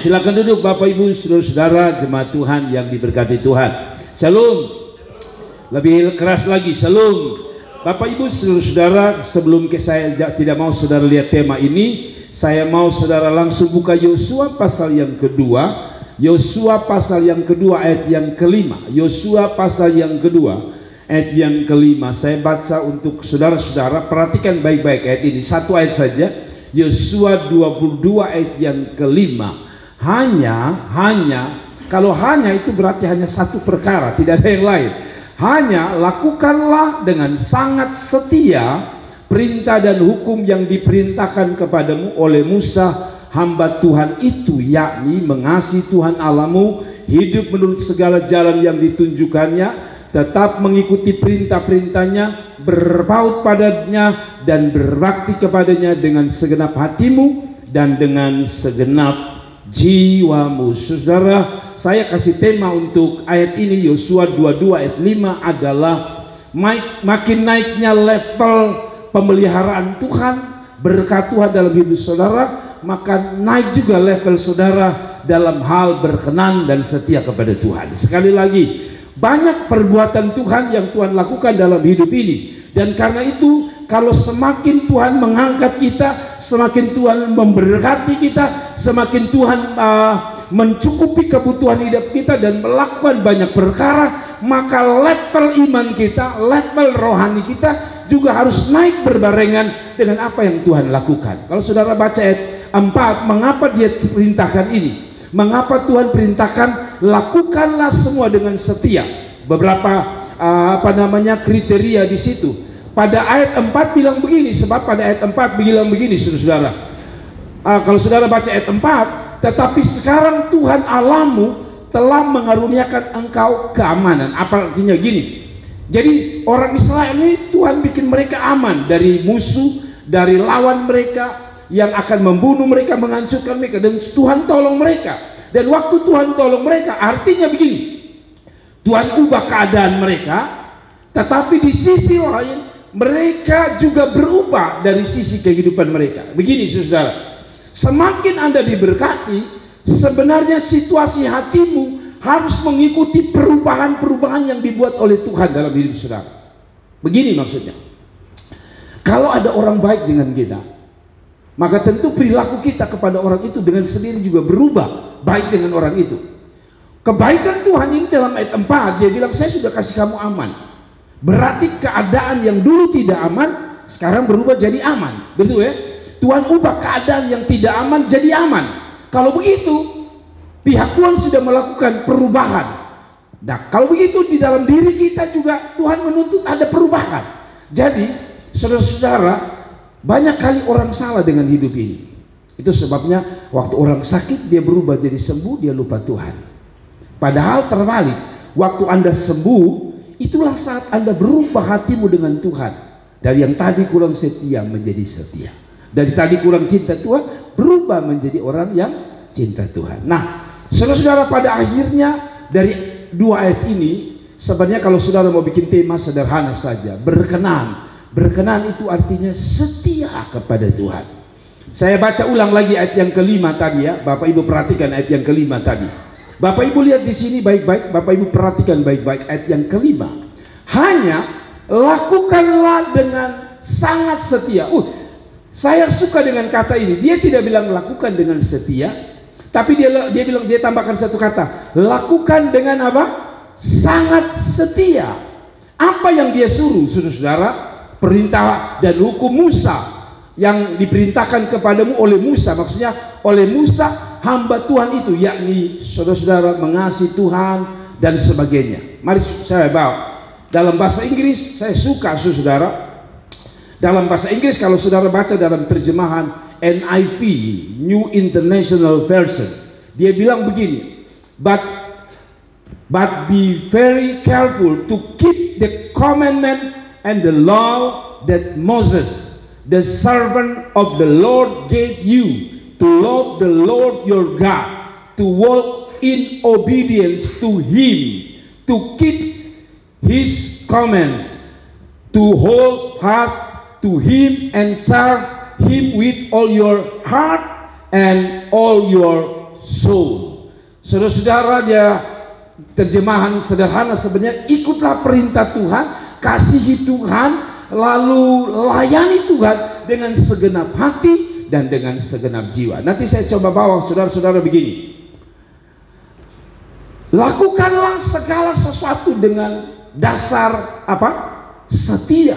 Silakan duduk Bapak Ibu saudara-saudara jemaat Tuhan yang diberkati Tuhan. Shalom. Lebih keras lagi, shalom. Bapak Ibu saudara-saudara, sebelum saya tidak mau saudara lihat tema ini, saya mau saudara langsung buka Yosua pasal yang kedua. Yosua pasal yang kedua ayat yang kelima. Yosua pasal yang kedua ayat yang kelima. Saya baca untuk saudara-saudara, perhatikan baik-baik ayat ini, satu ayat saja. Yosua 22 ayat yang kelima. Hanya, kalau hanya itu berarti hanya satu perkara, tidak ada yang lain. Hanya lakukanlah dengan sangat setia perintah dan hukum yang diperintahkan kepadamu oleh Musa hamba Tuhan itu, yakni mengasihi Tuhan Allahmu, hidup menurut segala jalan yang ditunjukkannya, tetap mengikuti perintah-perintahnya, berpaut padanya dan berbakti kepadanya dengan segenap hatimu dan dengan segenap jiwamu. Saudara, saya kasih tema untuk ayat ini, Yosua 22 ayat 5 adalah makin naiknya level pemeliharaan Tuhan, berkat Tuhan dalam hidup saudara, maka naik juga level saudara dalam hal berkenan dan setia kepada Tuhan. Sekali lagi, banyak perbuatan Tuhan yang Tuhan lakukan dalam hidup ini, dan karena itu kalau semakin Tuhan mengangkat kita, semakin Tuhan memberkati kita, semakin Tuhan mencukupi kebutuhan hidup kita dan melakukan banyak perkara, maka level iman kita, level rohani kita juga harus naik berbarengan dengan apa yang Tuhan lakukan. Kalau saudara baca ayat 4, mengapa dia perintahkan ini? Mengapa Tuhan perintahkan lakukanlah semua dengan setia? Beberapa kriteria di situ. Pada ayat 4 bilang begini, sebab pada ayat 4 bilang begini, saudara. Kalau saudara baca ayat 4, tetapi sekarang Tuhan Allahmu telah mengaruniakan engkau keamanan. Apa artinya gini? Jadi orang Israel ini Tuhan bikin mereka aman dari musuh, dari lawan mereka yang akan membunuh mereka, menghancurkan mereka, dan Tuhan tolong mereka. Dan waktu Tuhan tolong mereka, artinya begini, Tuhan ubah keadaan mereka, tetapi di sisi lain mereka juga berubah dari sisi kehidupan mereka. Begini saudara, semakin Anda diberkati, sebenarnya situasi hatimu harus mengikuti perubahan-perubahan yang dibuat oleh Tuhan dalam hidup saudara. Begini maksudnya, kalau ada orang baik dengan kita, maka tentu perilaku kita kepada orang itu dengan sendiri juga berubah baik dengan orang itu. Kebaikan Tuhan ini dalam ayat 4, dia bilang saya sudah kasih kamu aman. Berarti keadaan yang dulu tidak aman sekarang berubah jadi aman. Betul ya? Tuhan ubah keadaan yang tidak aman jadi aman. Kalau begitu, pihak Tuhan sudah melakukan perubahan. Nah, kalau begitu di dalam diri kita juga Tuhan menuntut ada perubahan. Jadi, saudara-saudara, banyak kali orang salah dengan hidup ini. Itu sebabnya waktu orang sakit dia berubah jadi sembuh, dia lupa Tuhan. Padahal terbalik, waktu Anda sembuh, itulah saat Anda berubah hatimu dengan Tuhan. Dari yang tadi kurang setia menjadi setia. Dari tadi kurang cinta Tuhan, berubah menjadi orang yang cinta Tuhan. Nah, saudara-saudara, pada akhirnya dari dua ayat ini, sebenarnya kalau saudara mau bikin tema sederhana saja, berkenan. Berkenan itu artinya setia kepada Tuhan. Saya baca ulang lagi ayat yang kelima tadi ya. Bapak Ibu perhatikan ayat yang kelima tadi. Bapak Ibu lihat di sini baik-baik, Bapak Ibu perhatikan baik-baik ayat yang kelima. Hanya lakukanlah dengan sangat setia. Saya suka dengan kata ini. Dia tidak bilang lakukan dengan setia, tapi dia tambahkan satu kata, lakukan dengan apa? Sangat setia. Apa yang dia suruh, saudara-saudara? Perintah dan hukum Musa yang diperintahkan kepadamu oleh Musa, maksudnya oleh Musa hamba Tuhan itu, yakni saudara-saudara mengasihi Tuhan dan sebagainya. Mari saya bawa dalam bahasa Inggris. Saya suka saudara dalam bahasa Inggris, kalau saudara baca dalam terjemahan NIV, New International Version, dia bilang begini, but be very careful to keep the commandment and the law that Moses, the servant of the Lord, gave you, to love the Lord your God, to walk in obedience to Him, to keep His commands, to hold fast to Him and serve Him with all your heart and all your soul. Saudara-saudara, dia terjemahan sederhana sebenarnya, ikutlah perintah Tuhan, kasihi Tuhan, lalu layani Tuhan dengan segenap hati dan dengan segenap jiwa. Nanti saya coba bawa saudara-saudara begini. Lakukanlah segala sesuatu dengan dasar apa? Setia.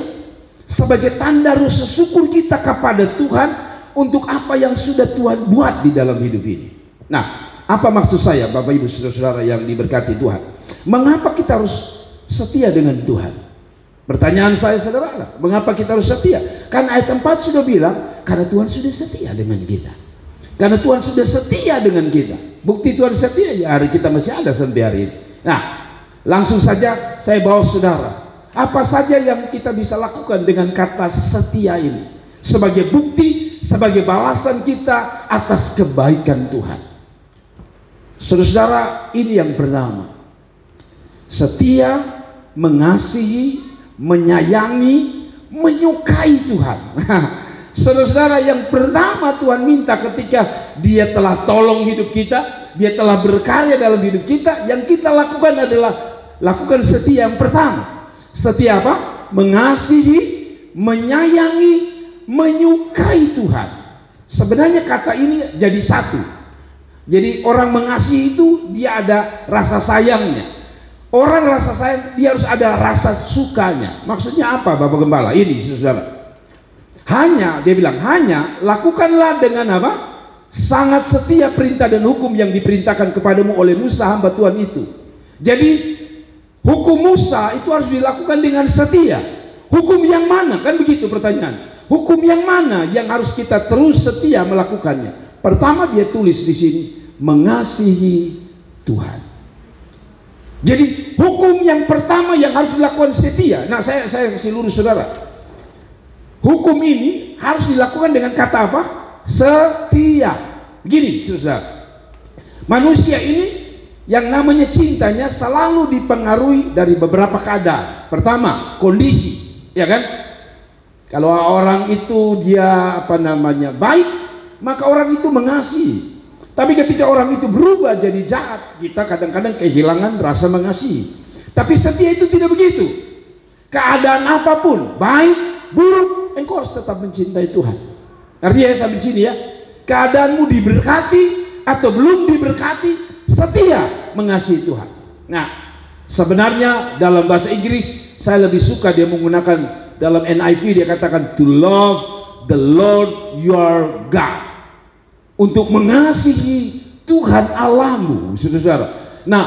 Sebagai tanda rasa syukur kita kepada Tuhan untuk apa yang sudah Tuhan buat di dalam hidup ini. Nah, apa maksud saya, Bapak Ibu saudara-saudara yang diberkati Tuhan? Mengapa kita harus setia dengan Tuhan? Pertanyaan saya sederhana, mengapa kita harus setia? Karena ayat 4 sudah bilang, karena Tuhan sudah setia dengan kita. Karena Tuhan sudah setia dengan kita. Bukti Tuhan setia, ya hari kita masih ada sampai hari ini. Nah, langsung saja saya bawa saudara. Apa saja yang kita bisa lakukan dengan kata setia ini? Sebagai bukti, sebagai balasan kita atas kebaikan Tuhan. Saudara-saudara, ini yang pertama. Setia, mengasihi, menyayangi, menyukai Tuhan. Saudara-saudara, yang pertama Tuhan minta ketika Dia telah tolong hidup kita, Dia telah berkarya dalam hidup kita, yang kita lakukan adalah lakukan setia yang pertama. Setia apa? Mengasihi, menyayangi, menyukai Tuhan. Sebenarnya kata ini jadi satu. Jadi orang mengasihi itu dia ada rasa sayangnya. Orang rasa sayang, dia harus ada rasa sukanya. Maksudnya apa, Bapak Gembala? Ini saudara. Hanya, dia bilang, hanya lakukanlah dengan apa? Sangat setia perintah dan hukum yang diperintahkan kepadamu oleh Musa hamba Tuhan itu. Jadi hukum Musa itu harus dilakukan dengan setia. Hukum yang mana? Kan begitu pertanyaan. Hukum yang mana yang harus kita terus setia melakukannya? Pertama dia tulis di sini, mengasihi Tuhan. Jadi hukum yang pertama yang harus dilakukan setia. Nah, saya kasih lurus saudara. Hukum ini harus dilakukan dengan kata apa? Setia. Begini saudara, manusia ini yang namanya cintanya selalu dipengaruhi dari beberapa keadaan. Pertama, kondisi, ya kan? Kalau orang itu dia apa namanya baik, maka orang itu mengasihi. Tapi ketika orang itu berubah jadi jahat, kita kadang-kadang kehilangan rasa mengasihi. Tapi setia itu tidak begitu. Keadaan apapun, baik, buruk, engkau harus tetap mencintai Tuhan. Artinya sampai sini ya, keadaanmu diberkati atau belum diberkati, setia mengasihi Tuhan. Nah, sebenarnya dalam bahasa Inggris saya lebih suka dia menggunakan, dalam NIV dia katakan to love the Lord your God, untuk mengasihi Tuhan Allahmu, saudara-saudara. Nah,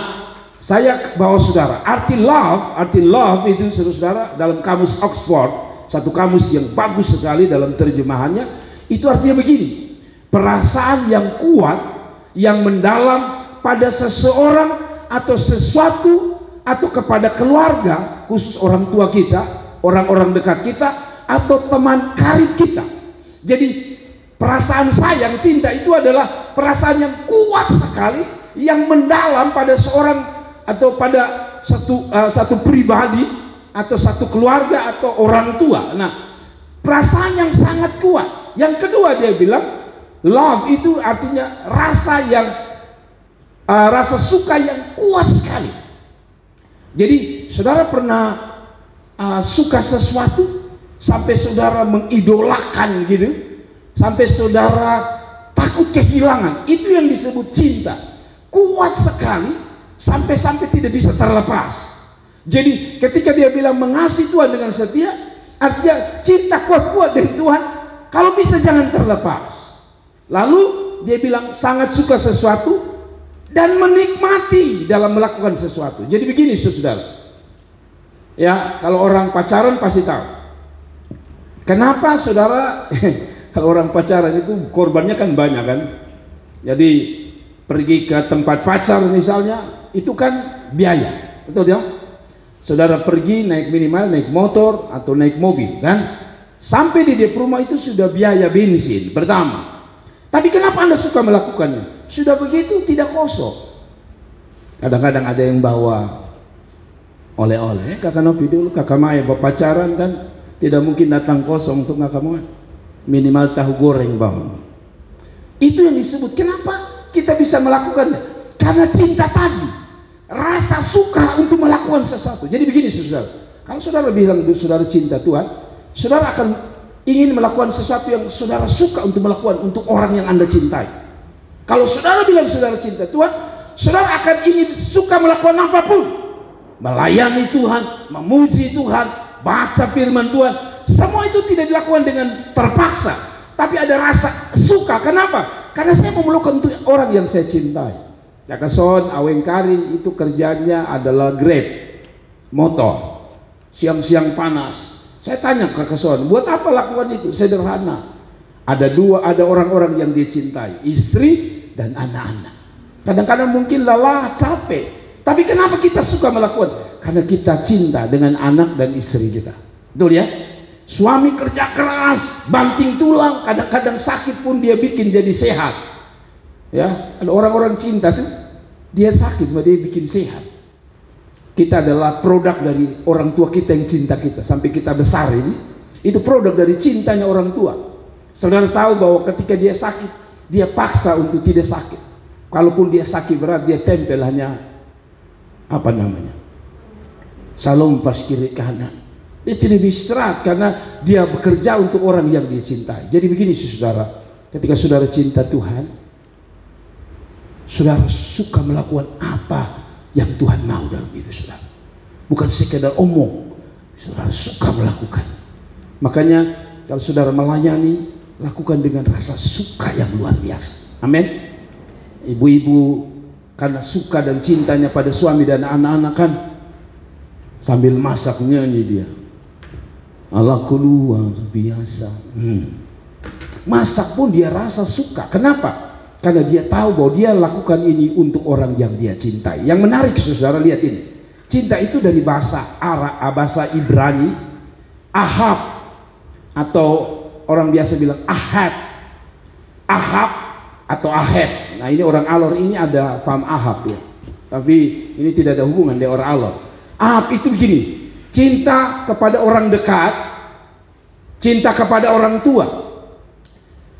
saya bawa saudara, arti love itu saudara-saudara dalam kamus Oxford, satu kamus yang bagus sekali dalam terjemahannya, itu artinya begini: perasaan yang kuat, yang mendalam pada seseorang atau sesuatu, atau kepada keluarga, khusus orang tua kita, orang-orang dekat kita, atau teman karib kita. Jadi perasaan sayang, cinta itu adalah perasaan yang kuat sekali, yang mendalam pada seorang atau pada satu pribadi atau satu keluarga atau orang tua. Nah, perasaan yang sangat kuat. Yang kedua dia bilang love itu artinya rasa yang rasa suka yang kuat sekali. Jadi saudara pernah suka sesuatu sampai saudara mengidolakan gitu, sampai saudara takut kehilangan, itu yang disebut cinta. Kuat sekali sampai tidak bisa terlepas. Jadi ketika dia bilang mengasihi Tuhan dengan setia, artinya cinta kuat-kuat dengan Tuhan, kalau bisa jangan terlepas. Lalu dia bilang sangat suka sesuatu dan menikmati dalam melakukan sesuatu. Jadi begini saudara, ya kalau orang pacaran pasti tahu kenapa saudara. Kalau orang pacaran itu korbannya kan banyak kan. Jadi pergi ke tempat pacar misalnya, itu kan biaya, betul ya? Saudara pergi naik minimal naik motor atau naik mobil kan, sampai di rumah itu sudah biaya bensin pertama. Tapi kenapa Anda suka melakukannya? Sudah begitu tidak kosong. Kadang-kadang ada yang bawa oleh-oleh. Kakak Novi dulu, kakak Maya pacaran kan, tidak mungkin datang kosong untuk kakak Maya. Minimal tahu goreng bawa. Itu yang disebut. Kenapa? kita bisa melakukannya? Karena cinta tadi, rasa suka untuk melakukan sesuatu. Jadi begini saudara, kalau saudara bilang saudara cinta Tuhan, saudara akan ingin melakukan sesuatu yang saudara suka untuk melakukan untuk orang yang Anda cintai. Kalau saudara bilang saudara cinta Tuhan, saudara akan ingin suka melakukan apapun, melayani Tuhan, memuji Tuhan, baca firman Tuhan. Semua itu tidak dilakukan dengan terpaksa, tapi ada rasa suka. Kenapa? Karena saya mau melakukan untuk orang yang saya cintai. Jakason Aweng Karin itu kerjanya adalah Grab motor, siang-siang panas. Saya tanya ke Kason, buat apa lakukan itu? Sederhana. Ada orang-orang yang dia cintai, istri dan anak-anak. Kadang-kadang mungkin lelah, capek, tapi kenapa kita suka melakukan? Karena kita cinta dengan anak dan istri kita. Betul ya? Suami kerja keras, banting tulang, kadang-kadang sakit pun dia bikin jadi sehat. Ya, ada orang-orang cinta tuh, dia sakit, dia bikin sehat. Kita adalah produk dari orang tua kita yang cinta kita sampai kita besar ini. Itu produk dari cintanya orang tua. Saudara tahu bahwa ketika dia sakit, dia paksa untuk tidak sakit. Kalaupun dia sakit berat, dia tempel hanya apa namanya, salom pas kiri kanan. Dia tidak beristirahat karena dia bekerja untuk orang yang dia cintai. Jadi begini saudara, ketika saudara cinta Tuhan, saudara suka melakukan apa yang Tuhan mau dalam hidup saudara. Bukan sekedar omong, saudara suka melakukan. Makanya kalau saudara melayani, lakukan dengan rasa suka yang luar biasa. Amin. Ibu-ibu karena suka dan cintanya pada suami dan anak-anak kan sambil masak nyanyi dia. Allah luar biasa. Masak pun dia rasa suka. Kenapa? Karena dia tahu bahwa dia lakukan ini untuk orang yang dia cintai. Yang menarik saudara lihat ini. Cinta itu dari bahasa Arab, bahasa Ibrani, ahab, atau orang biasa bilang ahad, ahab atau ahed. Nah ini orang Alor ini ada paham ahab ya. Tapi ini tidak ada hubungan dengan orang Alor. Ahab itu begini. Cinta kepada orang dekat, cinta kepada orang tua,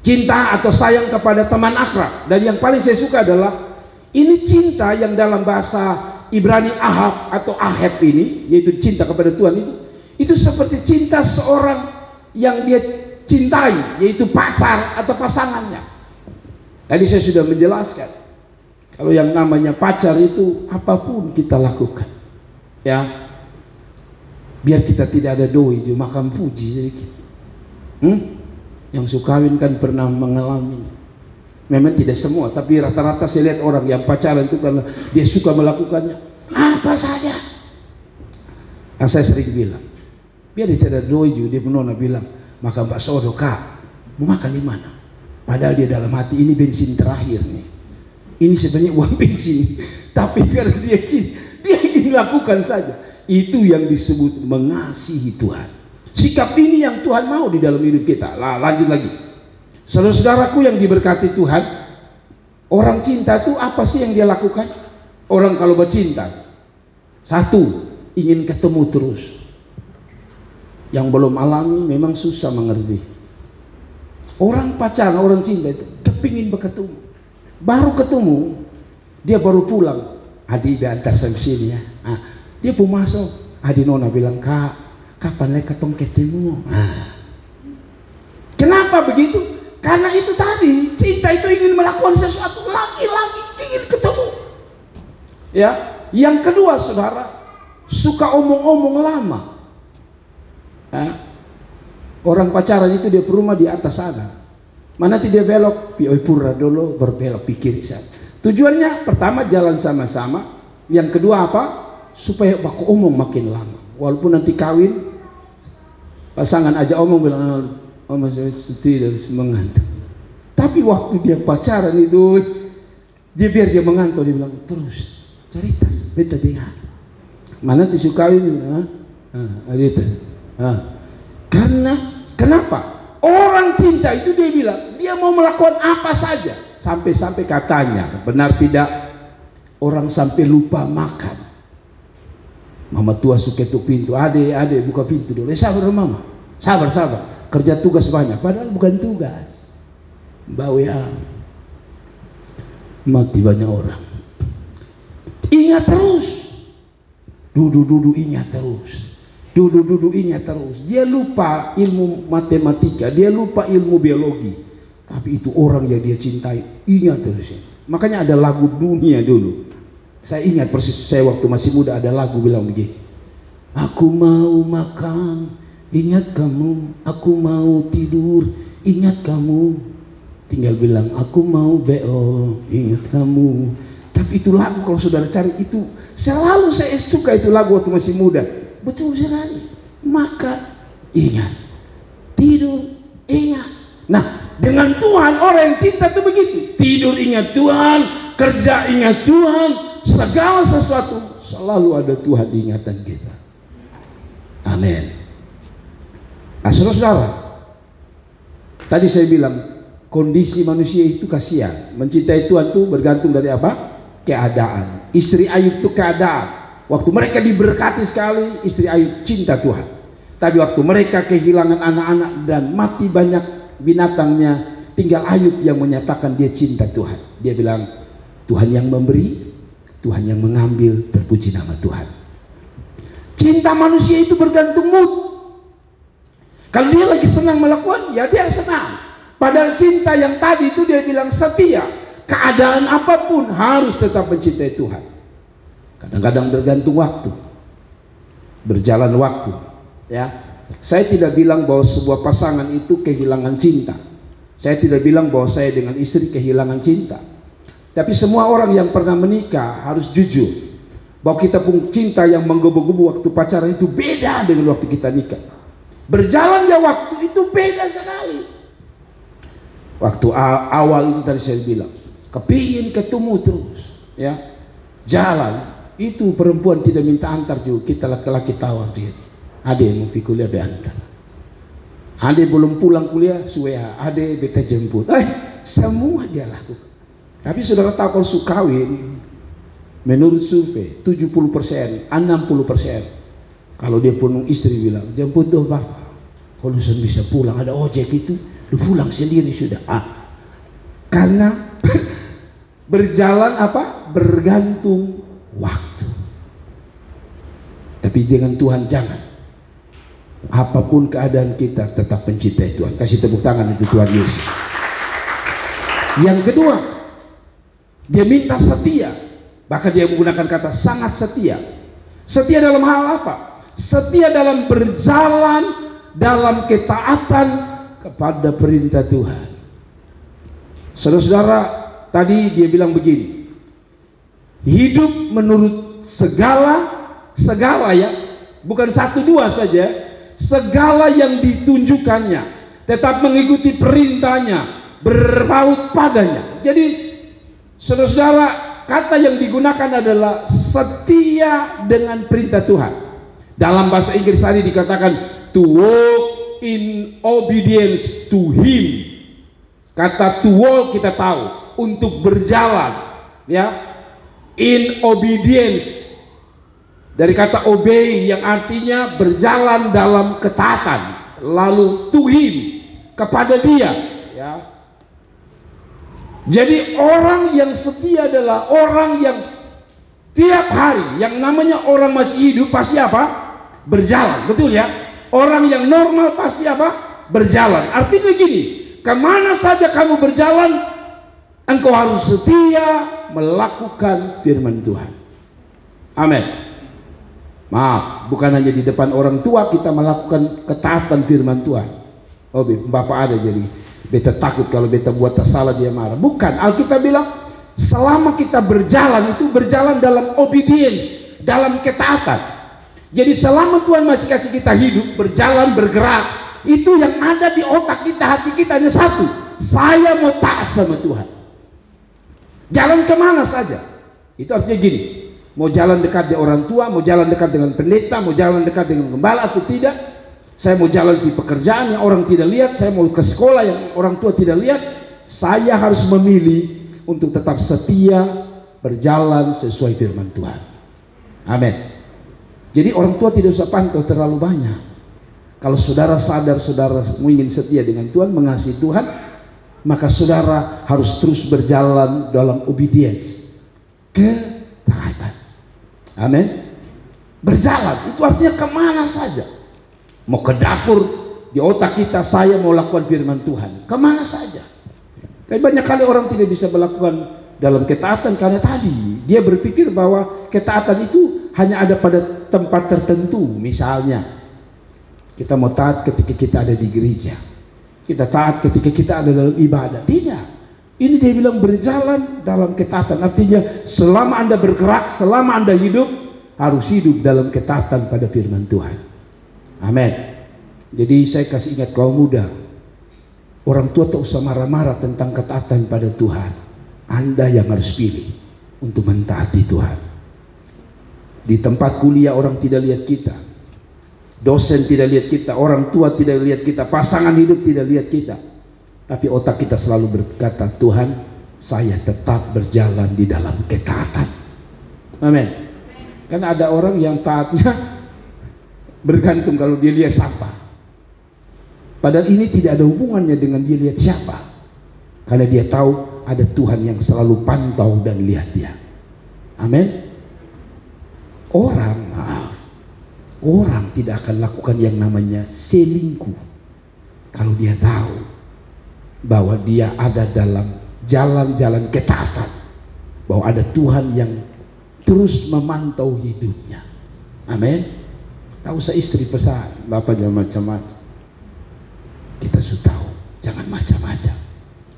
cinta atau sayang kepada teman akrab. Dan yang paling saya suka adalah ini cinta yang dalam bahasa Ibrani ahab atau aheb ini, yaitu cinta kepada Tuhan itu seperti cinta seorang yang dia cintai, yaitu pacar atau pasangannya. Tadi saya sudah menjelaskan, kalau yang namanya pacar itu apapun kita lakukan, ya. Biar kita tidak ada doi di makam puji sedikit. Yang sukawin kan pernah mengalami. Memang tidak semua, tapi rata-rata saya lihat orang yang pacaran itu karena dia suka melakukannya apa saja. Yang saya sering bilang, biar dia tidak ada doi juga, dia menona bilang makan bakso kak, mau makan di mana? Padahal dia dalam hati ini bensin terakhir nih. Ini sebenarnya uang bensin, tapi karena dia cinta, dia ingin lakukan saja. Itu yang disebut mengasihi Tuhan. Sikap ini yang Tuhan mau di dalam hidup kita. Lah, lanjut lagi. Saudara-saudaraku yang diberkati Tuhan, orang cinta itu apa sih yang dia lakukan? Orang kalau bercinta, satu, ingin ketemu terus. Yang belum alami memang susah mengerti. Orang pacaran, orang cinta itu kepingin berketemu. Baru ketemu, dia baru pulang. Adi diantar sampai sini ya. Dia pun masuk, Adi Nona bilang, kak, kapan lagi ketong ketemu? Kenapa begitu? Karena itu tadi, cinta itu ingin melakukan sesuatu lagi-lagi, ingin ketemu. Ya, yang kedua saudara, suka omong-omong lama. Orang pacaran itu dia rumah di atas sana. Mana tidak belok, pioi pura dulu, berbelok pikir sana. Tujuannya pertama jalan sama-sama, yang kedua apa? Supaya baku omong makin lama. Walaupun nanti kawin, pasangan aja omong bilang, oh masih tidak mengantuk. Tapi waktu dia pacaran itu, dia biar dia mengantuk, dia bilang terus cerita, beta dia. Mana disukawin? Karena kenapa? Orang cinta itu dia bilang, dia mau melakukan apa saja, sampai-sampai katanya, benar tidak? Orang sampai lupa makan. Mama tua suka ketuk pintu, ade buka pintu dulu. Sabar mama, sabar. Kerja tugas banyak, padahal bukan tugas. Bawa ya. mati banyak orang. Ingat terus. Dudu ingat terus. Dudu ingat terus. Dia lupa ilmu matematika, dia lupa ilmu biologi. Tapi itu orang yang dia cintai, ingat terus. Makanya ada lagu dunia dulu. Saya ingat persis, saya waktu masih muda ada lagu bilang begini. Aku mau makan, ingat kamu. Aku mau tidur, ingat kamu. Tinggal bilang, aku mau beol, ingat kamu. Tapi itu lagu kalau saudara cari, itu selalu saya suka itu lagu waktu masih muda. Betul sekali. Maka ingat, tidur ingat. Nah, dengan Tuhan orang yang cinta itu begitu. Tidur ingat Tuhan, kerja ingat Tuhan, segala sesuatu selalu ada Tuhan di ingatan kita. Amin. Nah, saudara, tadi saya bilang kondisi manusia itu kasihan. Mencintai Tuhan itu bergantung dari apa? Keadaan. Istri Ayub itu keadaan. Waktu mereka diberkati sekali, istri Ayub cinta Tuhan. Tapi waktu mereka kehilangan anak-anak dan mati banyak binatangnya, tinggal Ayub yang menyatakan dia cinta Tuhan. Dia bilang, Tuhan yang memberi, Tuhan yang mengambil, terpuji nama Tuhan. Cinta manusia itu bergantung mood. Kalau dia lagi senang melakukan, ya dia senang. Padahal cinta yang tadi itu dia bilang setia. Keadaan apapun harus tetap mencintai Tuhan. Kadang-kadang bergantung waktu, berjalan waktu. Ya, saya tidak bilang bahwa sebuah pasangan itu kehilangan cinta. Saya tidak bilang bahwa saya dengan istri kehilangan cinta. Tapi semua orang yang pernah menikah harus jujur bahwa kita pun cinta yang menggebu-gebu waktu pacaran itu beda dengan waktu kita nikah. Berjalannya waktu itu beda sekali. Waktu awal itu tadi saya bilang, kepingin ketemu terus, ya, jalan. Itu perempuan tidak minta antar juga, kita laki-laki tawar dia. Ade mau pergi kuliah beantar. Ade belum pulang kuliah, suweha. Ade beta jemput. Semua dia lakukan. Tapi saudara tahu kalau kawin, menurut survei 70%, 60%. Kalau dia penuh istri bilang, jemput dong bapak. Kalau saya bisa pulang, ada ojek itu, lu pulang sendiri sudah. Karena berjalan apa? Bergantung waktu. Tapi dengan Tuhan jangan. Apapun keadaan kita tetap mencintai Tuhan. Kasih tepuk tangan itu Tuhan Yesus. Yang kedua, dia minta setia. Bahkan dia menggunakan kata sangat setia. Setia dalam hal apa? Setia dalam berjalan dalam ketaatan kepada perintah Tuhan. Saudara-saudara, tadi dia bilang begini. Hidup menurut segala ya, bukan satu dua saja, segala yang ditunjukkannya, tetap mengikuti perintahnya, berpaut padanya. Jadi saudara-saudara, kata yang digunakan adalah setia dengan perintah Tuhan. Dalam bahasa Inggris tadi dikatakan to walk in obedience to Him. Kata to walk kita tahu, untuk berjalan, ya, in obedience. Dari kata obey yang artinya berjalan dalam ketaatan, lalu to Him, kepada Dia, ya. Jadi orang yang setia adalah orang yang tiap hari, yang namanya orang masih hidup pasti apa? Berjalan, betul ya? Orang yang normal pasti apa? Berjalan. Artinya gini, kemana saja kamu berjalan, engkau harus setia melakukan firman Tuhan. Amin. Maaf, bukan hanya di depan orang tua kita melakukan ketaatan firman Tuhan. Oh, Bapak ada jadi beta takut kalau beta buat salah dia marah. Bukan, Alkitab bilang selama kita berjalan itu berjalan dalam obedience, dalam ketaatan. Jadi selama Tuhan masih kasih kita hidup, berjalan, bergerak, itu yang ada di otak kita, hati kita hanya satu. Saya mau taat sama Tuhan. Jalan kemana saja. Itu artinya gini. Mau jalan dekat dengan orang tua, mau jalan dekat dengan pendeta, mau jalan dekat dengan gembala atau tidak. Saya mau jalan di pekerjaan yang orang tidak lihat, saya mau ke sekolah yang orang tua tidak lihat. Saya harus memilih untuk tetap setia berjalan sesuai firman Tuhan. Amin. Jadi orang tua tidak usah pantau terlalu banyak. Kalau saudara sadar saudara ingin setia dengan Tuhan, mengasihi Tuhan, maka saudara harus terus berjalan dalam obedience, ketaatan. Amin. Berjalan itu artinya kemana saja. Mau ke dapur, di otak kita saya mau lakukan firman Tuhan, kemana saja. Tapi banyak kali orang tidak bisa melakukan dalam ketaatan karena tadi dia berpikir bahwa ketaatan itu hanya ada pada tempat tertentu. Misalnya kita mau taat ketika kita ada di gereja, kita taat ketika kita ada dalam ibadah. Tidak, ini dia bilang berjalan dalam ketaatan. Artinya selama Anda bergerak, selama Anda hidup, harus hidup dalam ketaatan pada firman Tuhan. Amin. Jadi saya kasih ingat kaum muda, orang tua tak usah marah-marah tentang ketaatan pada Tuhan. Anda yang harus pilih untuk mentaati Tuhan. Di tempat kuliah orang tidak lihat kita, dosen tidak lihat kita, orang tua tidak lihat kita, pasangan hidup tidak lihat kita, tapi otak kita selalu berkata, Tuhan, saya tetap berjalan di dalam ketaatan. Amin. Karena ada orang yang taatnya bergantung kalau dia lihat siapa. Padahal ini tidak ada hubungannya dengan dia lihat siapa, karena dia tahu ada Tuhan yang selalu pantau dan lihat dia. Amin. Orang tidak akan lakukan yang namanya selingkuh kalau dia tahu bahwa dia ada dalam jalan-jalan ketaatan, bahwa ada Tuhan yang terus memantau hidupnya. Amin. Tak usah istri pesan, bapak jangan macam-macam. Kita sudah tahu, jangan macam-macam.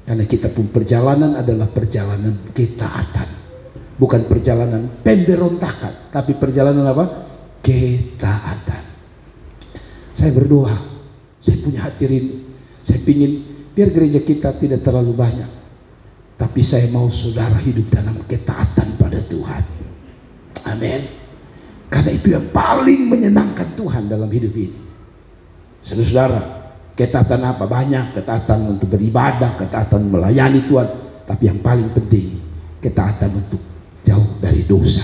Karena kita pun perjalanan adalah perjalanan ketaatan, bukan perjalanan pemberontakan, tapi perjalanan apa? Ketaatan. Saya berdoa, saya punya hati rindu, saya ingin biar gereja kita tidak terlalu banyak, tapi saya mau saudara hidup dalam ketaatan pada Tuhan. Amin. Karena itu yang paling menyenangkan Tuhan dalam hidup ini. Saudara, ketaatan apa? Banyak. Ketaatan untuk beribadah, ketaatan melayani Tuhan, tapi yang paling penting ketaatan untuk jauh dari dosa.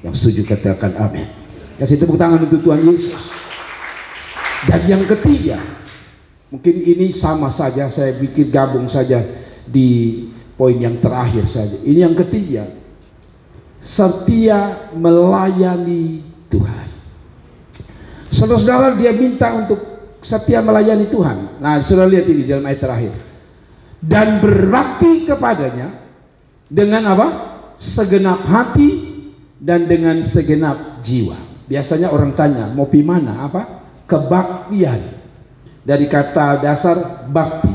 Yang setuju katakan amin. Kasih tepuk tangan untuk Tuhan Yesus. Dan yang ketiga, mungkin ini sama saja, saya pikir gabung saja di poin yang terakhir saja. Ini yang ketiga, setia melayani Tuhan. Saudara-saudara, dia minta untuk setia melayani Tuhan. Nah, saudara lihat ini dalam ayat terakhir. Dan berbakti kepadanya dengan apa? Segenap hati dan dengan segenap jiwa. Biasanya orang tanya, mau pi mana? Apa? Kebaktian. Dari kata dasar bakti.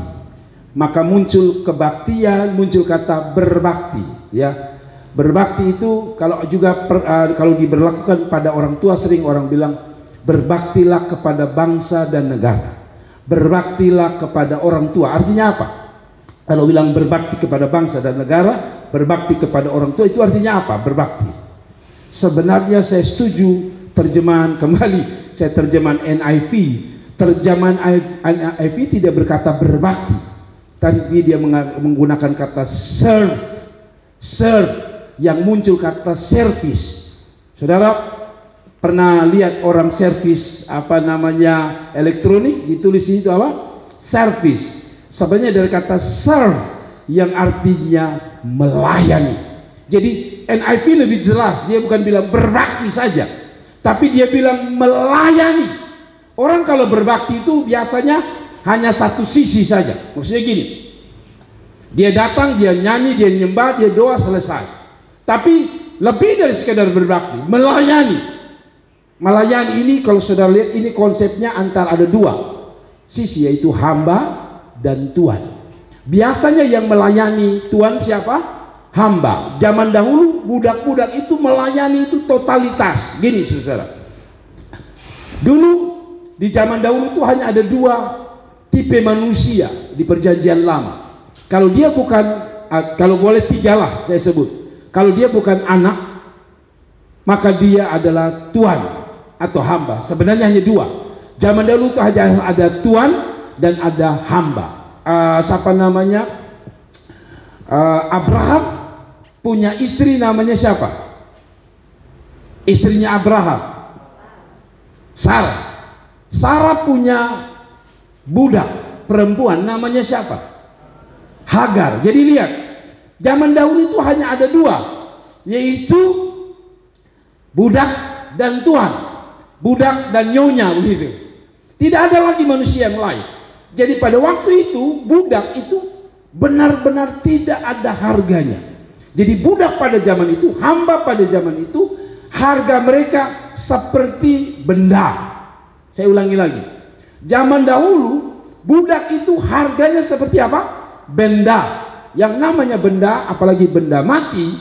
Maka muncul kebaktian, muncul kata berbakti, ya. Berbakti itu kalau juga kalau diberlakukan pada orang tua, sering orang bilang berbaktilah kepada bangsa dan negara, berbaktilah kepada orang tua. Artinya apa? Kalau bilang berbakti kepada bangsa dan negara, berbakti kepada orang tua, itu artinya apa? Berbakti. Sebenarnya saya setuju terjemahan, kembali saya terjemahan NIV. Terjemahan NIV tidak berkata berbakti, tapi dia menggunakan kata serve, yang muncul kata service. Saudara pernah lihat orang servis apa namanya elektronik, ditulis itu apa? Service. Sebenarnya dari kata serve yang artinya melayani. Jadi NIV lebih jelas, dia bukan bilang berbakti saja, tapi dia bilang melayani. Orang kalau berbakti itu biasanya hanya satu sisi saja. Maksudnya gini, dia datang, dia nyanyi, dia nyembah, dia doa, selesai. Tapi lebih dari sekedar berbakti, melayani. Melayani ini kalau saudara lihat, ini konsepnya antara ada dua sisi, yaitu hamba dan Tuhan. Biasanya yang melayani Tuhan siapa? Hamba. Zaman dahulu budak-budak itu melayani itu totalitas. Gini saudara, dulu di zaman dahulu itu hanya ada dua tipe manusia di perjanjian lama. Kalau dia bukan, kalau boleh tiga lah saya sebut. Kalau dia bukan anak, maka dia adalah tuan atau hamba. Sebenarnya hanya dua. Zaman dahulu itu hanya ada tuan dan ada hamba. Siapa namanya? Abraham punya istri namanya siapa? Istrinya Abraham, Sarah. Sarah punya budak perempuan namanya siapa? Hagar. Jadi lihat, zaman dahulu itu hanya ada dua, yaitu budak dan tuan, budak dan nyonya, begitu. Tidak ada lagi manusia yang lain. Jadi pada waktu itu budak itu benar-benar tidak ada harganya. Jadi budak pada zaman itu, hamba pada zaman itu, harga mereka seperti benda. Saya ulangi lagi. Zaman dahulu budak itu harganya seperti apa? Benda. Yang namanya benda, apalagi benda mati,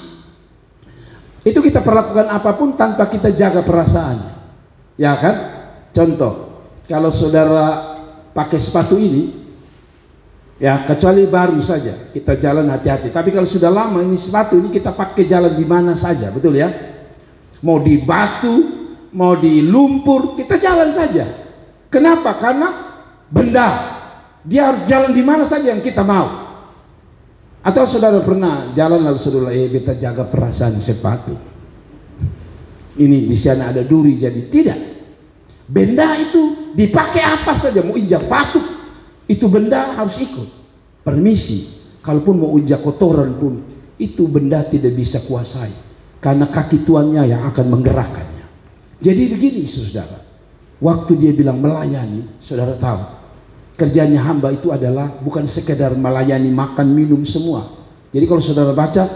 itu kita perlakukan apapun tanpa kita jaga perasaannya. Ya kan? Contoh, kalau saudara pakai sepatu ini, ya kecuali baru saja kita jalan hati-hati. Tapi kalau sudah lama ini sepatu ini kita pakai jalan di mana saja, betul ya? Mau di batu, mau di lumpur, kita jalan saja. Kenapa? Karena benda, dia harus jalan di mana saja yang kita mau. Atau saudara pernah jalan lalu saudara, kita jaga perasaan sepatu. Ini di sana ada duri, jadi tidak. Benda itu dipakai apa saja, mau injak batu, itu benda harus ikut permisi. Kalaupun mau injak kotoran pun, itu benda tidak bisa kuasai, karena kaki tuannya yang akan menggerakkannya. Jadi begini saudara, waktu dia bilang melayani, saudara tahu, kerjanya hamba itu adalah bukan sekedar melayani makan minum semua. Jadi kalau saudara baca,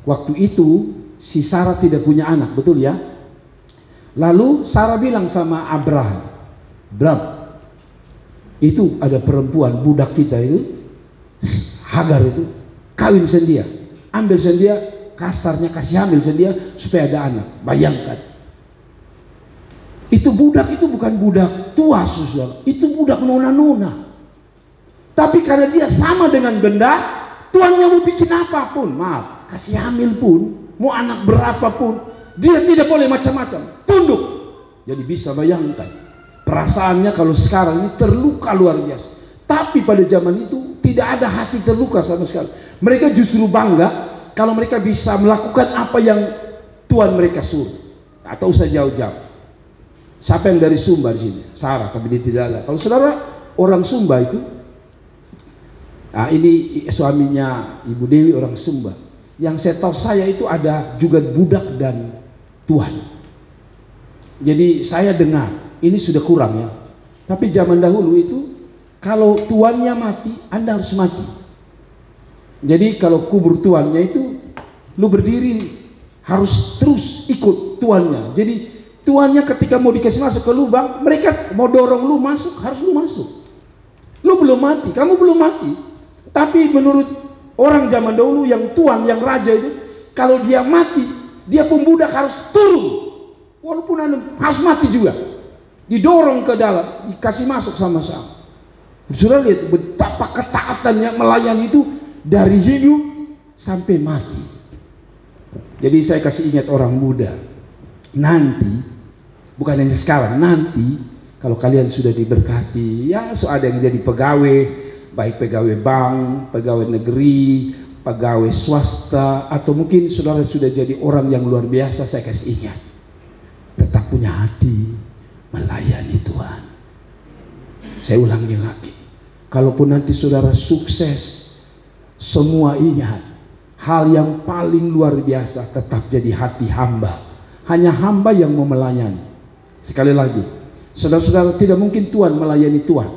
waktu itu si Sarah tidak punya anak, betul ya? Lalu Sarah bilang sama Abraham, Bram, itu ada perempuan budak kita itu, Hagar itu, kawin sendia, ambil sendia, kasarnya kasih hamil sendia supaya ada anak. Bayangkan, itu budak itu bukan budak tua saudara, itu budak nona-nona. Tapi karena dia sama dengan benda, tuannya mau bikin apapun, maaf, kasih hamil pun, mau anak berapapun, dia tidak boleh macam-macam, tunduk. Jadi bisa bayangkan perasaannya kalau sekarang ini terluka luar biasa. Tapi pada zaman itu tidak ada hati terluka sama sekali. Mereka justru bangga kalau mereka bisa melakukan apa yang Tuhan mereka suruh. Atau usah jauh-jauh. Siapa yang dari Sumba di sini? Sarah, tapi dia tidak ada. Kalau saudara orang Sumba itu, nah ini suaminya Ibu Dewi orang Sumba. Yang saya tahu saya itu ada juga budak dan tuan. Jadi saya dengar ini sudah kurang ya. Tapi zaman dahulu itu kalau tuannya mati, Anda harus mati. Jadi kalau kubur tuannya itu, lu berdiri harus terus ikut tuannya. Jadi tuannya ketika mau dikasih masuk ke lubang, mereka mau dorong lu masuk, harus lu masuk. Lu belum mati, kamu belum mati. Tapi menurut orang zaman dahulu yang tuan, yang raja itu, kalau dia mati, dia pembudak harus turun. Walaupun anda harus mati juga, didorong ke dalam, dikasih masuk sama-sama. Sudah lihat betapa ketaatannya melayani itu dari hidup sampai mati. Jadi saya kasih ingat orang muda, nanti, bukan hanya sekarang, nanti kalau kalian sudah diberkati, ya so ada yang jadi pegawai, baik pegawai bank, pegawai negeri, pegawai swasta, atau mungkin saudara sudah jadi orang yang luar biasa, saya kasih ingat, tetap punya hati melayani Tuhan. Saya ulangi lagi, kalaupun nanti saudara sukses, semua ingat, hal yang paling luar biasa tetap jadi hati hamba. Hanya hamba yang mau melayani. Sekali lagi, saudara-saudara, tidak mungkin Tuhan melayani Tuhan.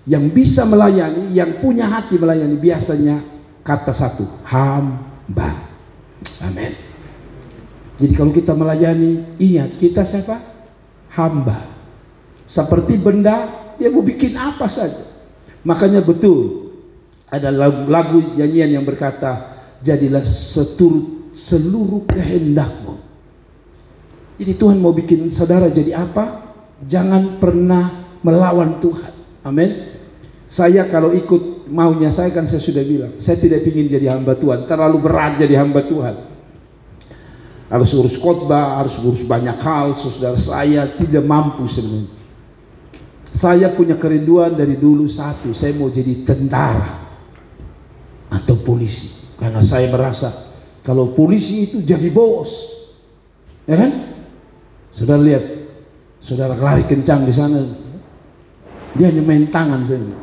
Yang bisa melayani, yang punya hati melayani, biasanya kata satu, hamba. Amin. Jadi kalau kita melayani, ingat kita siapa? Hamba. Seperti benda, dia mau bikin apa saja. Makanya betul ada lagu nyanyian yang berkata, jadilah seturut seluruh kehendakmu. Jadi Tuhan mau bikin saudara jadi apa? Jangan pernah melawan Tuhan. Amin. Saya kalau ikut maunya saya, kan saya sudah bilang, saya tidak ingin jadi hamba Tuhan, terlalu berat jadi hamba Tuhan. Harus urus khotbah, harus urus banyak hal. Saudara, saya tidak mampu sebenarnya. Saya punya kerinduan dari dulu satu, saya mau jadi tentara atau polisi. Karena saya merasa kalau polisi itu jadi bos, ya kan? Saudara lihat, saudara lari kencang di sana, dia hanya main tangan saja,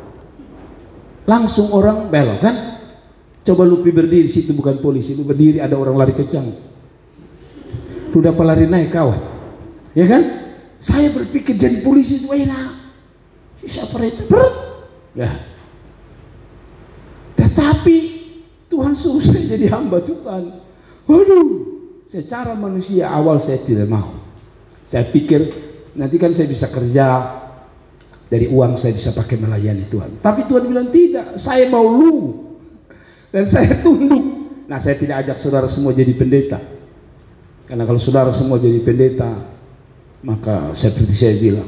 langsung orang belok kan? Coba lu berdiri situ, bukan polisi, lu berdiri ada orang lari kencang, lu dapat lari naik kawan, ya kan? Saya berpikir jadi polisi itu enak, bisa perintah, ya. Tetapi Tuhan suruh saya jadi hamba Tuhan. Waduh, secara manusia awal saya tidak mau. Saya pikir nanti kan saya bisa kerja, dari uang saya bisa pakai melayani Tuhan. Tapi Tuhan bilang tidak, saya mau lu. Dan saya tunduk. Nah, saya tidak ajak saudara semua jadi pendeta. Karena kalau saudara semua jadi pendeta, maka seperti saya bilang,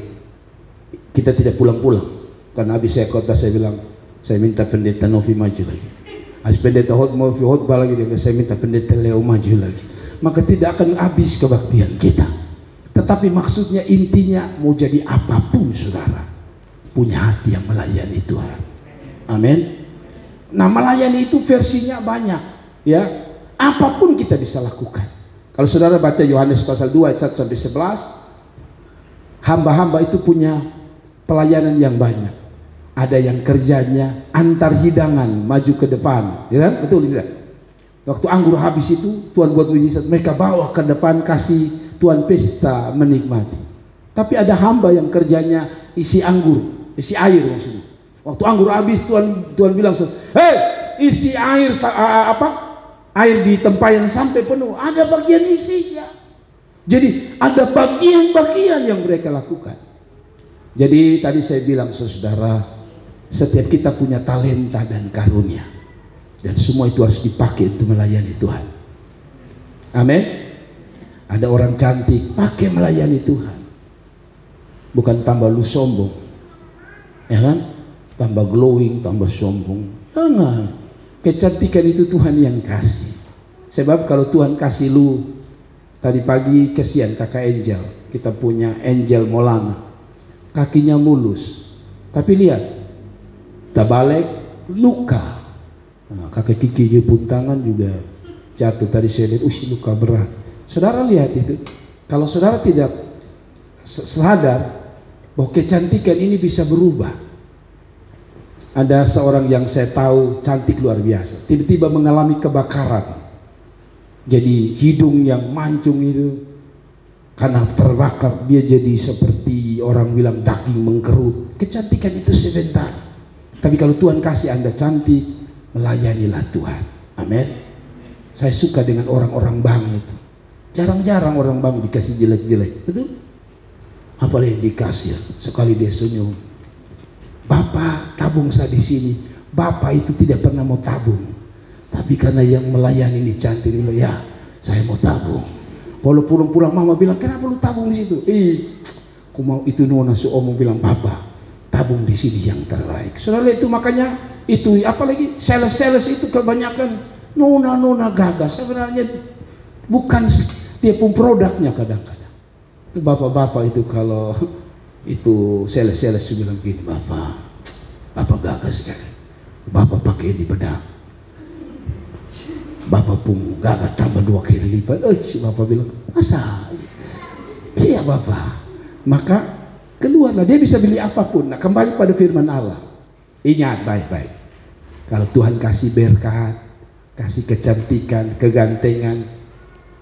kita tidak pulang-pulang. Karena habis saya khotbah saya bilang, saya minta pendeta Novi maju lagi. Habis pendeta Novi khotbah lagi, saya minta pendeta Leo maju lagi. Maka tidak akan habis kebaktian kita. Tetapi maksudnya intinya mau jadi apapun saudara, punya hati yang melayani Tuhan. Amin. Nah, melayani itu versinya banyak, ya. Apapun kita bisa lakukan. Kalau saudara baca Yohanes pasal 2 ayat 1 sampai 11, hamba-hamba itu punya pelayanan yang banyak. Ada yang kerjanya antar hidangan maju ke depan, ya kan? Betul tidak? Waktu anggur habis itu Tuhan buat mujizat, mereka bawa ke depan kasih Tuhan pesta menikmati. Tapi ada hamba yang kerjanya isi anggur, isi air maksudnya. Waktu anggur habis Tuhan bilang, hei, isi air air di tempayan sampai penuh. Ada bagian isinya. Jadi ada bagian-bagian yang mereka lakukan. Jadi tadi saya bilang saudara, setiap kita punya talenta dan karunia, dan semua itu harus dipakai untuk melayani Tuhan. Amin. Ada orang cantik, pakai melayani Tuhan. Bukan tambah lu sombong, ya kan? Tambah glowing, tambah sombong. Jangan. Kecantikan itu Tuhan yang kasih. Sebab kalau Tuhan kasih lu, tadi pagi kesian kakak Angel, kita punya Angel Molana, kakinya mulus, tapi lihat, tabalik luka. Nah, kakek Kiki pun tangan juga jatuh, tadi saya lihat, luka berat. Saudara lihat itu. Kalau saudara tidak sadar bahwa kecantikan ini bisa berubah. Ada seorang yang saya tahu cantik luar biasa, tiba-tiba mengalami kebakaran. Jadi hidung yang mancung itu karena terbakar, dia jadi seperti orang bilang daging mengkerut. Kecantikan itu sebentar. Tapi kalau Tuhan kasih Anda cantik, melayanilah Tuhan. Amin. Saya suka dengan orang-orang bank itu. Jarang-jarang orang bank dikasih jelek-jelek, betul? Apalagi dikasih sekali dia senyum, Bapak tabung saya di sini. Bapak itu tidak pernah mau tabung, tapi karena yang melayani ini cantik, dia bilang, ya saya mau tabung. Kalau pulang-pulang mama bilang, kenapa lu tabung di situ? Aku mau itu nona omong bilang, Papa tabung di sini yang terbaik. Saudara itu makanya itu, apalagi sales-sales itu kebanyakan nona-nona gagas. Sebenarnya bukan dia pun produknya kadang-kadang. Itu bapak-bapak itu kalau itu sales-sales bilang gini, Bapak gagas kan, Bapak pakai di bedak, Bapak pun gagas tambah 2 kali lipat. Bapak bilang, masa? Iya Bapak. Maka keluarlah, dia bisa beli apapun. Nah, kembali pada firman Allah, ingat baik-baik, kalau Tuhan kasih berkat, kasih kecantikan, kegantengan,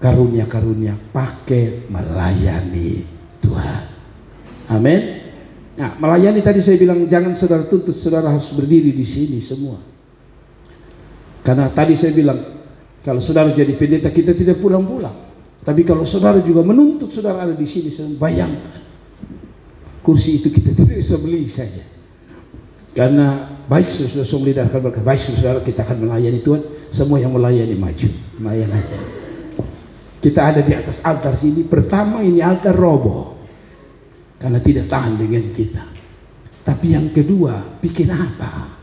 karunia-karunia, pakai melayani Tuhan. Amin. Nah, melayani tadi saya bilang jangan saudara tuntut, saudara harus berdiri di sini semua. Karena tadi saya bilang kalau saudara jadi pendeta kita tidak pulang-pulang. Tapi kalau saudara juga menuntut saudara ada di sini, bayangkan kursi itu kita tidak bisa beli saja. Karena baik saudara leader akan berkata, baik saudara kita akan melayani Tuhan, semua yang melayani maju, melayani. Kita ada di atas altar sini, pertama ini altar roboh karena tidak tahan dengan kita. Tapi yang kedua, bikin apa?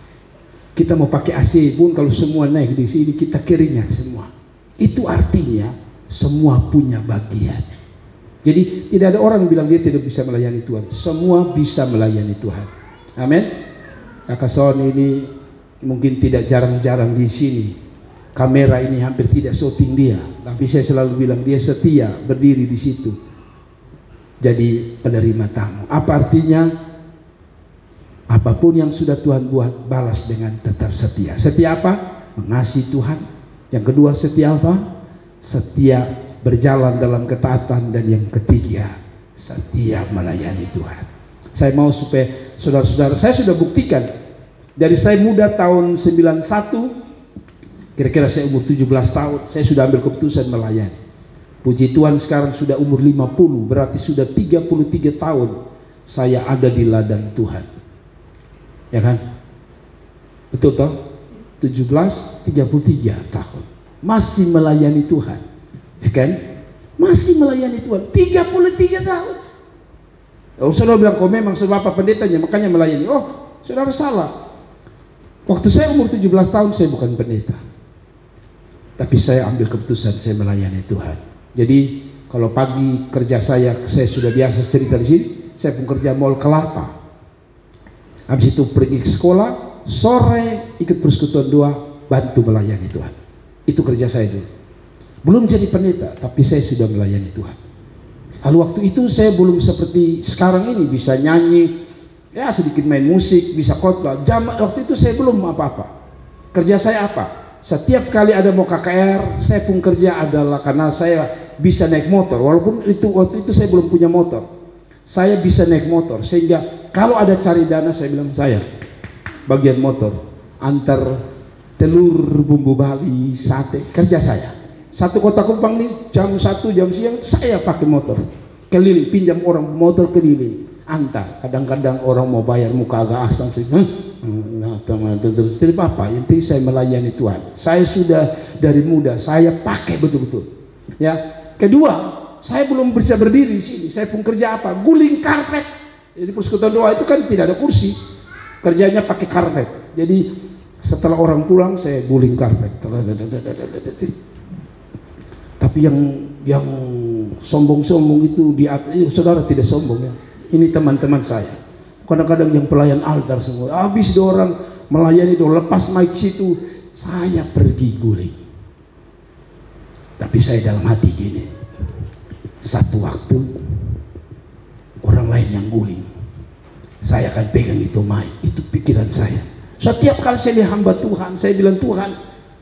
Kita mau pakai AC pun kalau semua naik di sini kita keringat semua. Itu artinya semua punya bagian. Jadi tidak ada orang bilang dia tidak bisa melayani Tuhan. Semua bisa melayani Tuhan. Amin. Kakak Son ini mungkin tidak jarang-jarang di sini. Kamera ini hampir tidak syuting dia, tapi saya selalu bilang dia setia berdiri di situ. Jadi penerima tamu. Apa artinya? Apapun yang sudah Tuhan buat, balas dengan tetap setia. Setia apa? mengasihi Tuhan. Yang kedua, setia apa? Setia berjalan dalam ketaatan. Dan yang ketiga, setia melayani Tuhan. Saya mau supaya saudara-saudara, saya sudah buktikan dari saya muda tahun 91, kira-kira saya umur 17 tahun, saya sudah ambil keputusan melayani. Puji Tuhan, sekarang sudah umur 50, berarti sudah 33 tahun saya ada di ladang Tuhan. Ya kan? Betul toh? 17, 33 tahun masih melayani Tuhan. Ya kan? Masih melayani Tuhan 33 tahun. Oh, saudara bilang, kok memang saudara Bapak pendetanya makanya melayani. Oh, saudara salah. Waktu saya umur 17 tahun saya bukan pendeta, tapi saya ambil keputusan saya melayani Tuhan. Jadi kalau pagi kerja saya sudah biasa cerita di sini, saya pun kerja mall kelapa. Habis itu pergi ke sekolah, sore ikut persekutuan doa, bantu melayani Tuhan. Itu kerja saya dulu. Belum jadi pendeta, tapi saya sudah melayani Tuhan. Lalu waktu itu saya belum seperti sekarang ini bisa nyanyi, ya sedikit main musik, bisa khotbah. Waktu itu saya belum apa-apa. Kerja saya apa? Setiap kali ada mau KKR, saya pun kerja adalah karena saya bisa naik motor. Walaupun waktu itu saya belum punya motor, saya bisa naik motor. Sehingga kalau ada cari dana, saya bilang saya bagian motor, antar telur, bumbu Bali, sate, kerja saya. Satu kota Kupang nih jam 1 jam siang saya pakai motor keliling, pinjam orang motor keliling, antar. Kadang-kadang orang mau bayar muka agak asam sih. Nah, terus apa? Intinya saya melayani Tuhan. Saya sudah dari muda saya pakai betul-betul. Ya. Kedua, saya belum bisa berdiri di sini. Saya pun kerja apa? Guling karpet. Jadi persekutuan doa itu kan tidak ada kursi. Kerjanya pakai karpet. Jadi setelah orang pulang saya guling karpet. Tapi yang sombong-sombong itu saudara tidak sombong ya. Ini teman-teman saya. Kadang-kadang yang pelayan altar semua. Habis orang melayani lepas mic situ, saya pergi guling. Tapi saya dalam hati gini, satu waktu orang lain yang guling, saya akan pegang itu mic. Itu pikiran saya. Setiap kali saya lihat hamba Tuhan, saya bilang, Tuhan,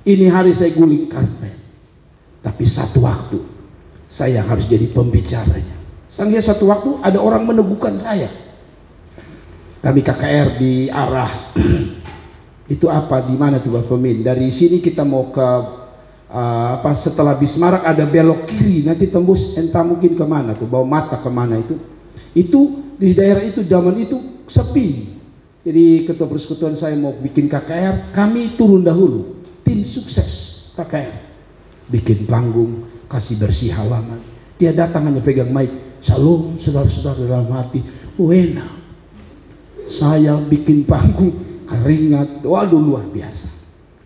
ini hari saya guling karpet. Tapi satu waktu saya harus jadi pembicaranya. Sehingga satu waktu ada orang meneguhkan saya. Kami KKR di arah itu apa, di mana tuh Bapak Min? Dari sini kita mau ke setelah Bismarck ada belok kiri, nanti tembus entah mungkin kemana tuh, bawa mata kemana itu di daerah itu zaman itu sepi. Jadi ketua persekutuan saya mau bikin KKR, kami turun dahulu, tim sukses KKR, bikin panggung, kasih bersih halaman. Dia datang hanya pegang mic, shalom saudara-saudara dalam hati, enak. Saya bikin panggung, keringat, waduh luar biasa.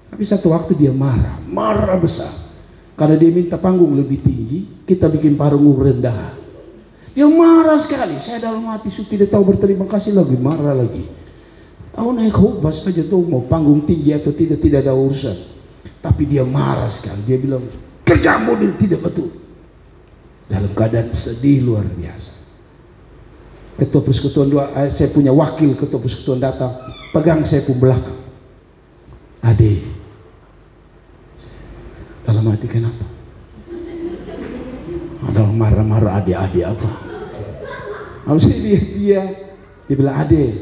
Tapi satu waktu dia marah besar. Karena dia minta panggung lebih tinggi, kita bikin panggung rendah. Dia marah sekali. Saya dalam hati tidak tahu berterima kasih lagi, marah lagi. Tahu naik khotbah saja tuh mau panggung tinggi atau tidak ada urusan. Tapi dia marah sekali. Dia bilang kerja model tidak betul. Dalam keadaan sedih luar biasa. Ketua persekutuan doa, saya punya wakil ketua persekutuan datang, pegang saya pun belakang. Ade, dalam hati kenapa? Ada marah-marah, ade apa? Harus dia bilang, ade,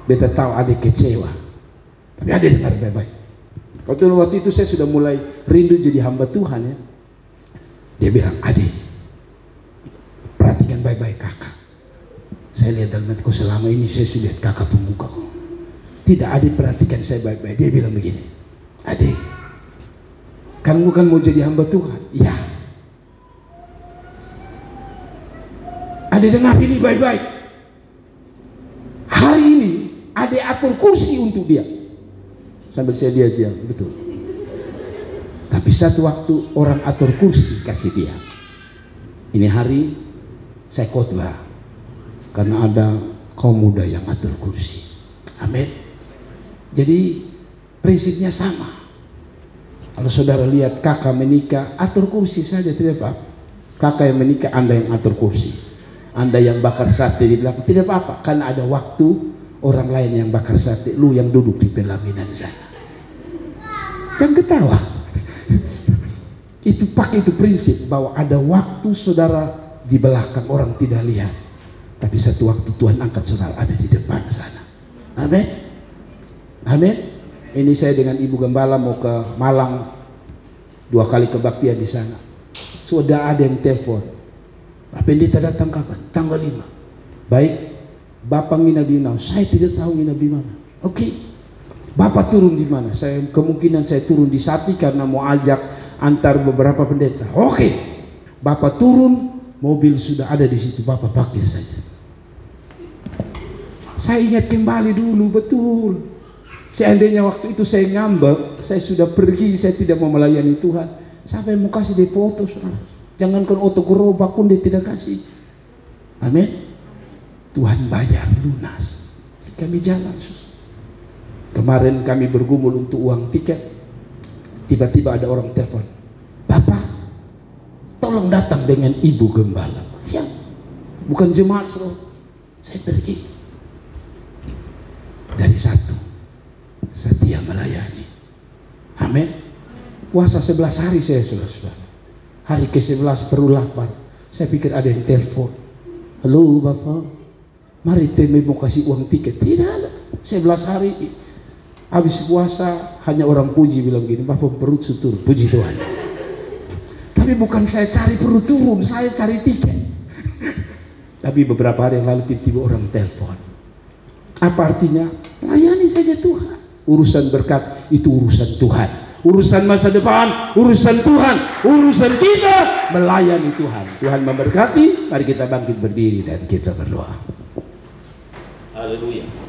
beta tahu ade kecewa, tapi ade dengar baik-baik. Waktu itu saya sudah mulai rindu jadi hamba Tuhan ya. Dia bilang, ade, perhatikan baik-baik kakak. Saya lihat dalam hatiku selama ini saya sudah lihat kakak pemuka kok. Tidak, adik perhatikan saya baik-baik. Dia bilang begini, adik, kamu kan mau jadi hamba Tuhan? Iya. Adik dengar ini baik-baik. Hari ini adik atur kursi untuk dia. Sambil saya diam, betul. Tapi satu waktu orang atur kursi kasih dia. Ini hari saya khotbah karena ada kaum muda yang atur kursi. Amin. Jadi prinsipnya sama. Kalau saudara lihat kakak menikah, atur kursi saja, tidak apa-apa. Kakak yang menikah, Anda yang atur kursi. Anda yang bakar sate di belakang, tidak apa-apa. Karena ada waktu orang lain yang bakar sate, lu yang duduk di pelaminan sana. Jangan ketawa. Itu pakai itu prinsip bahwa ada waktu saudara di belakang orang tidak lihat, tapi satu waktu Tuhan angkat saudara ada di depan sana. Amin. Amin. Ini saya dengan Ibu Gembala mau ke Malang 2 kali kebaktian di sana. Sudah ada yang telepon, Pak Pendeta datang kapan? Tanggal 5. Baik, Bapak nginap di mana? Saya tidak tahu nginap di mana. Oke. Bapak turun di mana? Kemungkinan saya turun di Sapi karena mau ajak antar beberapa pendeta. Oke. Bapak turun, mobil sudah ada di situ, Bapak pakai saja. Saya ingat kembali dulu betul. Seandainya waktu itu saya ngambek, saya sudah pergi, saya tidak mau melayani Tuhan. Sampai mau kasih dia foto, jangankan otogerobak pun dia tidak kasih. Amin. Tuhan bayar lunas. Kami jalan, sus. Kemarin kami bergumul untuk uang tiket. Tiba-tiba ada orang telepon, Bapak, tolong datang dengan Ibu Gembala. Siap. Bukan jemaat, saudara. Saya pergi. Dari satu, setia melayani. Amin. Puasa 11 hari saya, saudara. Hari ke-11 perlu lapar. Saya pikir ada yang telepon. Halo Bapak, mari teme mau kasih uang tiket. Tidak ada. 11 hari habis puasa hanya orang puji bilang gini, Bapak perut sutur, puji Tuhan. Tapi bukan saya cari perut turun, saya cari tiket. Tapi beberapa hari yang lalu tiba-tiba orang telepon. Apa artinya? Layani saja Tuhan. Urusan berkat itu urusan Tuhan. Urusan masa depan, urusan Tuhan. Urusan kita melayani Tuhan. Tuhan memberkati. Mari kita bangkit berdiri dan kita berdoa. Haleluya.